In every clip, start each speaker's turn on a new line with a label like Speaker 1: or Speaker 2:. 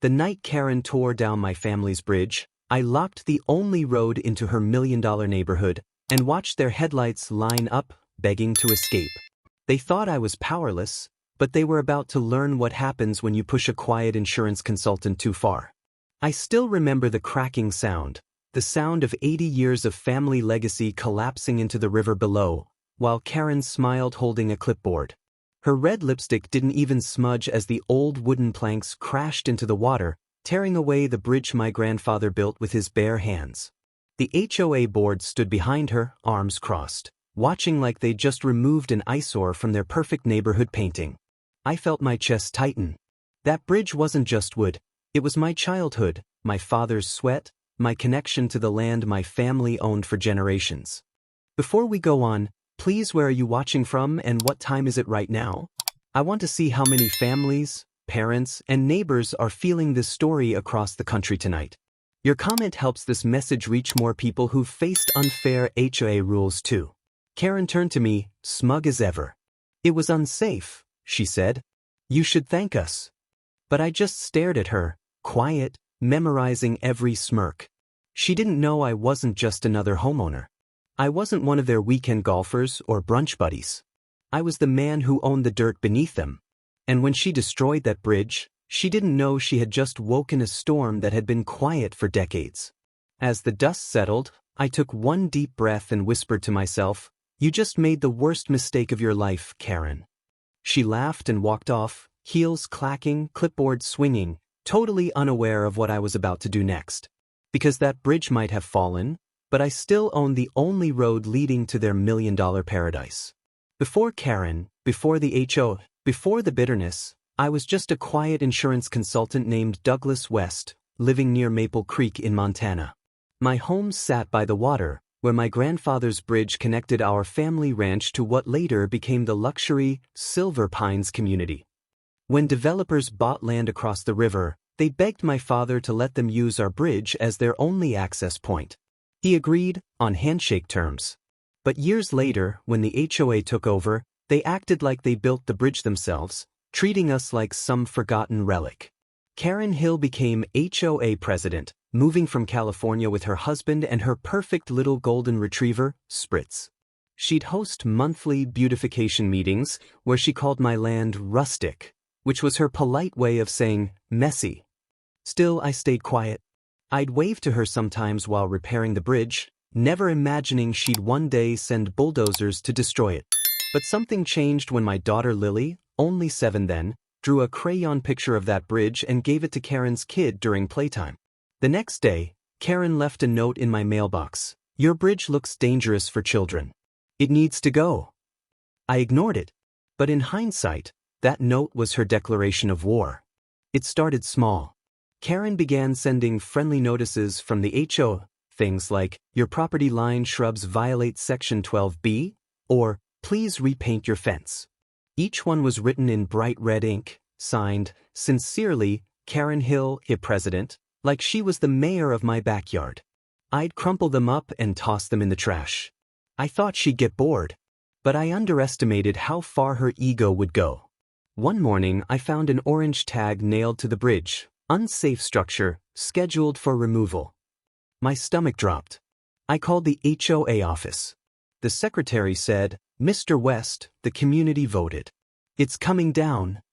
Speaker 1: The night Karen tore down my family's bridge, I locked the only road into her million-dollar neighborhood and watched their headlights line up, begging to escape. They thought I was powerless, but they were about to learn what happens when you push a quiet insurance consultant too far. I still remember the cracking sound, the sound of 80 years of family legacy collapsing into the river below, while Karen smiled holding a clipboard. Her red lipstick didn't even smudge as the old wooden planks crashed into the water, tearing away the bridge my grandfather built with his bare hands. The HOA board stood behind her, arms crossed, watching like they'd just removed an eyesore from their perfect neighborhood painting. I felt my chest tighten. That bridge wasn't just wood, it was my childhood, my father's sweat, my connection to the land my family owned for generations. Before we go on, please, where are you watching from and what time is it right now? I want to see how many families, parents, and neighbors are feeling this story across the country tonight. Your comment helps this message reach more people who've faced unfair HOA rules too. Karen turned to me, smug as ever. It was unsafe, she said. You should thank us. But I just stared at her, quiet, memorizing every smirk. She didn't know I wasn't just another homeowner. I wasn't one of their weekend golfers or brunch buddies. I was the man who owned the dirt beneath them. And when she destroyed that bridge, she didn't know she had just woken a storm that had been quiet for decades. As the dust settled, I took one deep breath and whispered to myself, "You just made the worst mistake of your life, Karen." She laughed and walked off, heels clacking, clipboard swinging, totally unaware of what I was about to do next. Because that bridge might have fallen, but I still owned the only road leading to their million-dollar paradise. Before Karen, before the HO, before the bitterness, I was just a quiet insurance consultant named Douglas West, living near Maple Creek in Montana. My home sat by the water, where my grandfather's bridge connected our family ranch to what later became the luxury Silver Pines community. When developers bought land across the river, they begged my father to let them use our bridge as their only access point. He agreed, on handshake terms. But years later, when the HOA took over, they acted like they built the bridge themselves, treating us like some forgotten relic. Karen Hill became HOA president, moving from California with her husband and her perfect little golden retriever, Spritz. She'd host monthly beautification meetings where she called my land rustic, which was her polite way of saying messy. Still, I stayed quiet. I'd wave to her sometimes while repairing the bridge, never imagining she'd one day send bulldozers to destroy it. But something changed when my daughter Lily, only 7 then, drew a crayon picture of that bridge and gave it to Karen's kid during playtime. The next day, Karen left a note in my mailbox. "Your bridge looks dangerous for children. It needs to go." I ignored it. But in hindsight, that note was her declaration of war. It started small. Karen began sending friendly notices from the HO, things like, "Your property line shrubs violate Section 12B," or, "Please repaint your fence." Each one was written in bright red ink, signed, "Sincerely, Karen Hill, HOA President," like she was the mayor of my backyard. I'd crumple them up and toss them in the trash. I thought she'd get bored, but I underestimated how far her ego would go. One morning, I found an orange tag nailed to the bridge, "Unsafe structure, scheduled for removal." My stomach dropped. I called the HOA office. The secretary said, "Mr. West, the community voted. It's coming down."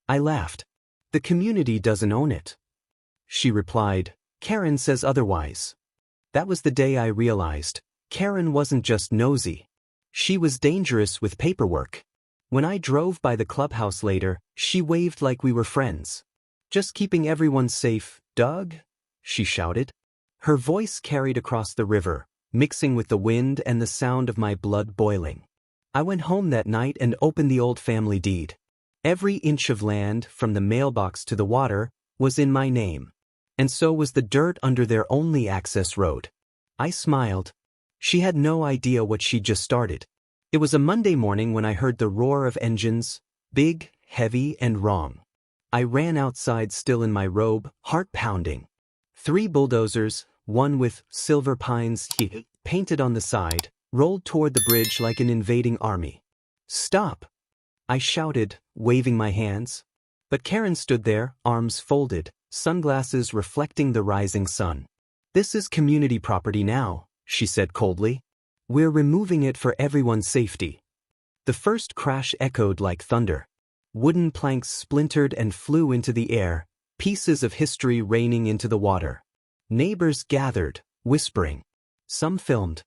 Speaker 1: I laughed. "The community doesn't own it." She replied, "Karen says otherwise." That was the day I realized, Karen wasn't just nosy. She was dangerous with paperwork. When I drove by the clubhouse later, she waved like we were friends. "Just keeping everyone safe, Doug?" she shouted. Her voice carried across the river, mixing with the wind and the sound of my blood boiling. I went home that night and opened the old family deed. Every inch of land, from the mailbox to the water, was in my name. And so was the dirt under their only access road. I smiled. She had no idea what she'd just started. It was a Monday morning when I heard the roar of engines, big, heavy, and wrong. I ran outside still in my robe, heart pounding. 3 bulldozers, one with Silver Pines painted on the side, rolled toward the bridge like an invading army. "Stop!" I shouted, waving my hands. But Karen stood there, arms folded, sunglasses reflecting the rising sun. "This is community property now," she said coldly. "We're removing it for everyone's safety." The first crash echoed like thunder. Wooden planks splintered and flew into the air, pieces of history raining into the water. Neighbors gathered, whispering. Some filmed.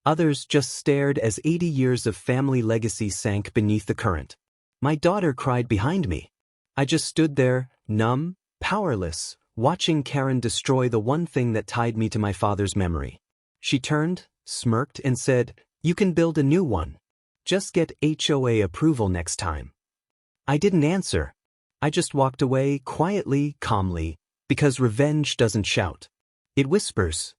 Speaker 1: Others just stared as 80 years of family legacy sank beneath the current. My daughter cried behind me. I just stood there, numb, powerless, watching Karen destroy the one thing that tied me to my father's memory. She turned, smirked, and said, "You can build a new one. Just get HOA approval next time." I didn't answer. I just walked away quietly, calmly, because revenge doesn't shout. It whispers.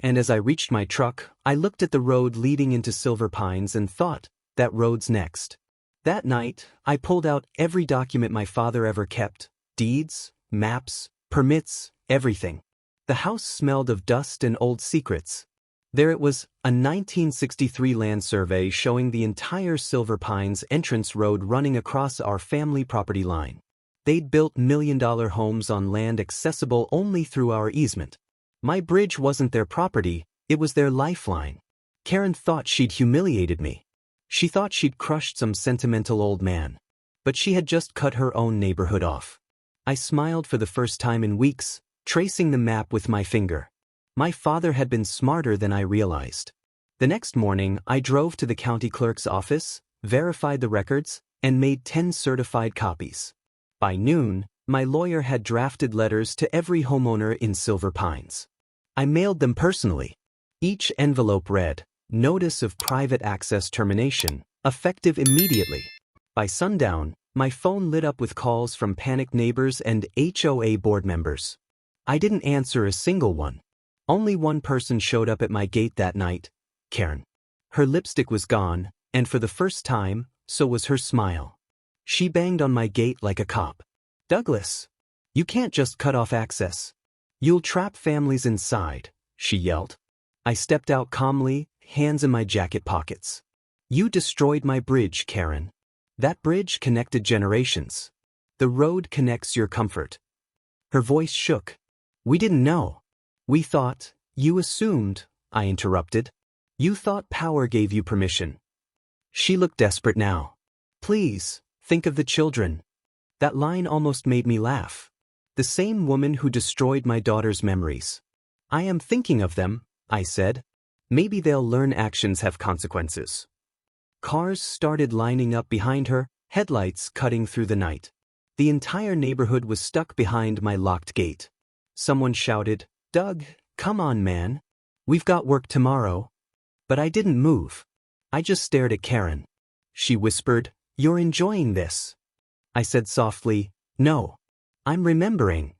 Speaker 1: And as I reached my truck, I looked at the road leading into Silver Pines and thought, that road's next. That night, I pulled out every document my father ever kept, deeds, maps, permits, everything. The house smelled of dust and old secrets. There it was, a 1963 land survey showing the entire Silver Pines entrance road running across our family property line. They'd built million-dollar homes on land accessible only through our easement. My bridge wasn't their property, it was their lifeline. Karen thought she'd humiliated me. She thought she'd crushed some sentimental old man. But she had just cut her own neighborhood off. I smiled for the first time in weeks, tracing the map with my finger. My father had been smarter than I realized. The next morning, I drove to the county clerk's office, verified the records, and made 10 certified copies. By noon, my lawyer had drafted letters to every homeowner in Silver Pines. I mailed them personally. Each envelope read, "Notice of private access termination, effective immediately." By sundown, my phone lit up with calls from panicked neighbors and HOA board members. I didn't answer a single one. Only one person showed up at my gate that night, Karen. Her lipstick was gone, and for the first time, so was her smile. She banged on my gate like a cop. "Douglas, you can't just cut off access. You'll trap families inside," she yelled. I stepped out calmly, hands in my jacket pockets. "You destroyed my bridge, Karen. That bridge connected generations. The road connects your comfort." Her voice shook. "We didn't know. We thought, you assumed," I interrupted. "You thought power gave you permission." She looked desperate now. "Please, think of the children." That line almost made me laugh. The same woman who destroyed my daughter's memories. "I am thinking of them," I said. "Maybe they'll learn actions have consequences." Cars started lining up behind her, headlights cutting through the night. The entire neighborhood was stuck behind my locked gate. Someone shouted, "Doug, come on, man. We've got work tomorrow." But I didn't move. I just stared at Karen. She whispered, "You're enjoying this." I said softly, "No. I'm remembering."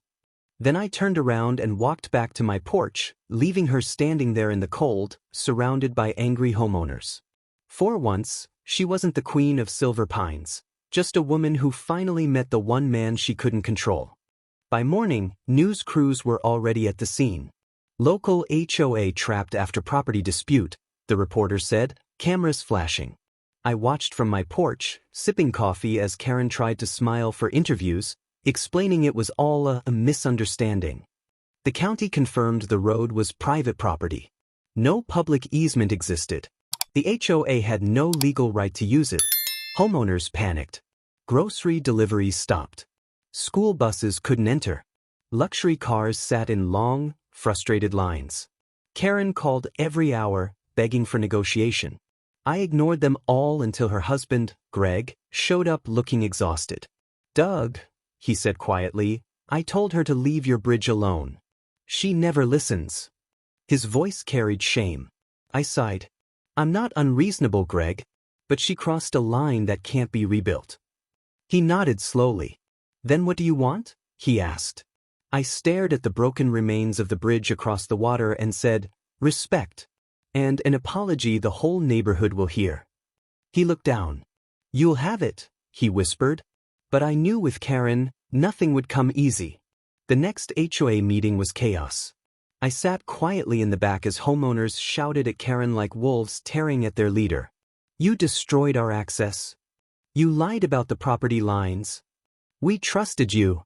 Speaker 1: Then I turned around and walked back to my porch, leaving her standing there in the cold, surrounded by angry homeowners. For once, she wasn't the queen of Silver Pines, just a woman who finally met the one man she couldn't control. By morning, news crews were already at the scene. "Local HOA trapped after property dispute," the reporter said, cameras flashing. I watched from my porch, sipping coffee as Karen tried to smile for interviews, explaining it was all a misunderstanding. The county confirmed the road was private property. No public easement existed. The HOA had no legal right to use it. Homeowners panicked. Grocery deliveries stopped. School buses couldn't enter. Luxury cars sat in long, frustrated lines. Karen called every hour, begging for negotiation. I ignored them all until her husband, Greg, showed up looking exhausted. "Doug," he said quietly, "I told her to leave your bridge alone. She never listens." His voice carried shame. I sighed. "I'm not unreasonable, Greg, but she crossed a line that can't be rebuilt." He nodded slowly. "Then what do you want?" he asked. I stared at the broken remains of the bridge across the water and said, "Respect. And an apology the whole neighborhood will hear." He looked down. "You'll have it," he whispered. But I knew with Karen, nothing would come easy. The next HOA meeting was chaos. I sat quietly in the back as homeowners shouted at Karen like wolves tearing at their leader. "You destroyed our access. You lied about the property lines. We trusted you."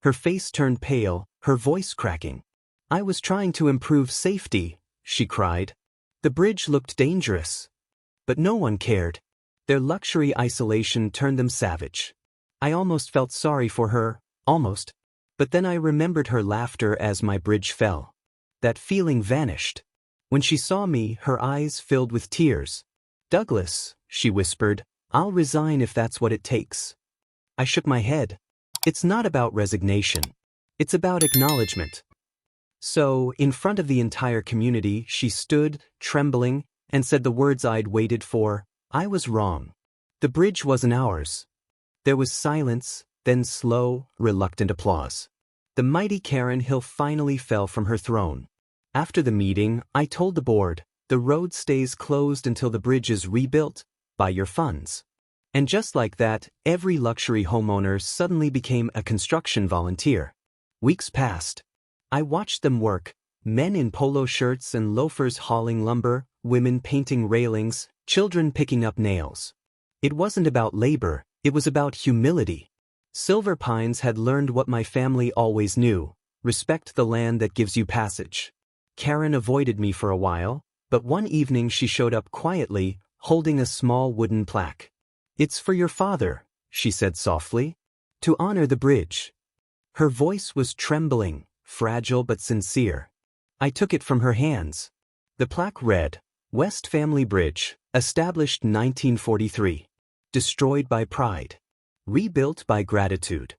Speaker 1: Her face turned pale, her voice cracking. "I was trying to improve safety," she cried. "The bridge looked dangerous." But no one cared. Their luxury isolation turned them savage. I almost felt sorry for her, almost. But then I remembered her laughter as my bridge fell. That feeling vanished. When she saw me, her eyes filled with tears. "Douglas," she whispered, "I'll resign if that's what it takes." I shook my head. It's not about resignation. It's about acknowledgement. So, in front of the entire community, she stood, trembling, and said the words I'd waited for. I was wrong. The bridge wasn't ours. There was silence, then slow, reluctant applause. The mighty Karen Hill finally fell from her throne. After the meeting, I told the board, the road stays closed until the bridge is rebuilt, by your funds. And just like that, every luxury homeowner suddenly became a construction volunteer. Weeks passed. I watched them work, men in polo shirts and loafers hauling lumber, women painting railings, children picking up nails. It wasn't about labor, it was about humility. Silver Pines had learned what my family always knew: respect the land that gives you passage. Karen avoided me for a while, but one evening she showed up quietly, holding a small wooden plaque. "It's for your father," she said softly, "to honor the bridge." Her voice was trembling, fragile but sincere. I took it from her hands. The plaque read, "West Family Bridge, established 1943. Destroyed by pride. Rebuilt by gratitude."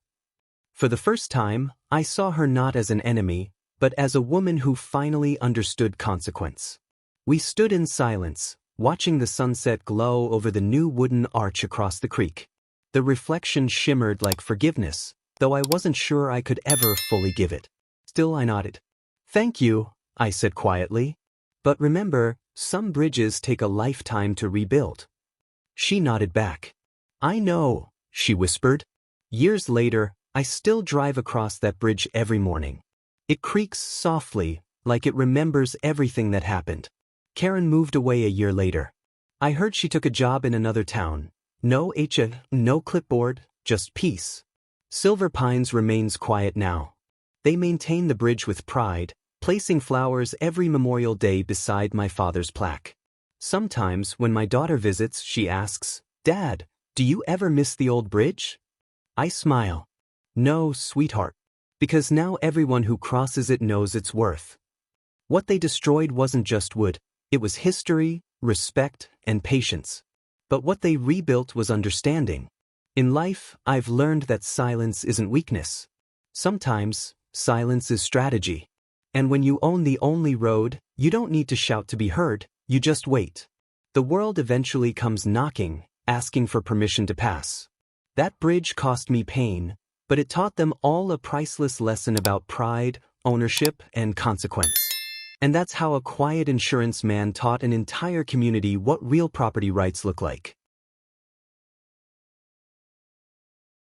Speaker 1: For the first time, I saw her not as an enemy, but as a woman who finally understood consequence. We stood in silence, watching the sunset glow over the new wooden arch across the creek. The reflection shimmered like forgiveness, though I wasn't sure I could ever fully give it. Still I nodded. "Thank you," I said quietly. "But remember, some bridges take a lifetime to rebuild." She nodded back. "I know," she whispered. Years later, I still drive across that bridge every morning. It creaks softly, like it remembers everything that happened. Karen moved away a year later. I heard she took a job in another town. No HOA, no clipboard, just peace. Silver Pines remains quiet now. They maintain the bridge with pride, placing flowers every Memorial Day beside my father's plaque. Sometimes, when my daughter visits, she asks, "Dad, do you ever miss the old bridge?" I smile. "No, sweetheart. Because now everyone who crosses it knows its worth." What they destroyed wasn't just wood. It was history, respect, and patience. But what they rebuilt was understanding. In life, I've learned that silence isn't weakness. Sometimes, silence is strategy. And when you own the only road, you don't need to shout to be heard, you just wait. The world eventually comes knocking, asking for permission to pass. That bridge cost me pain, but it taught them all a priceless lesson about pride, ownership, and consequence. And that's how a quiet insurance man taught an entire community what real property rights look like.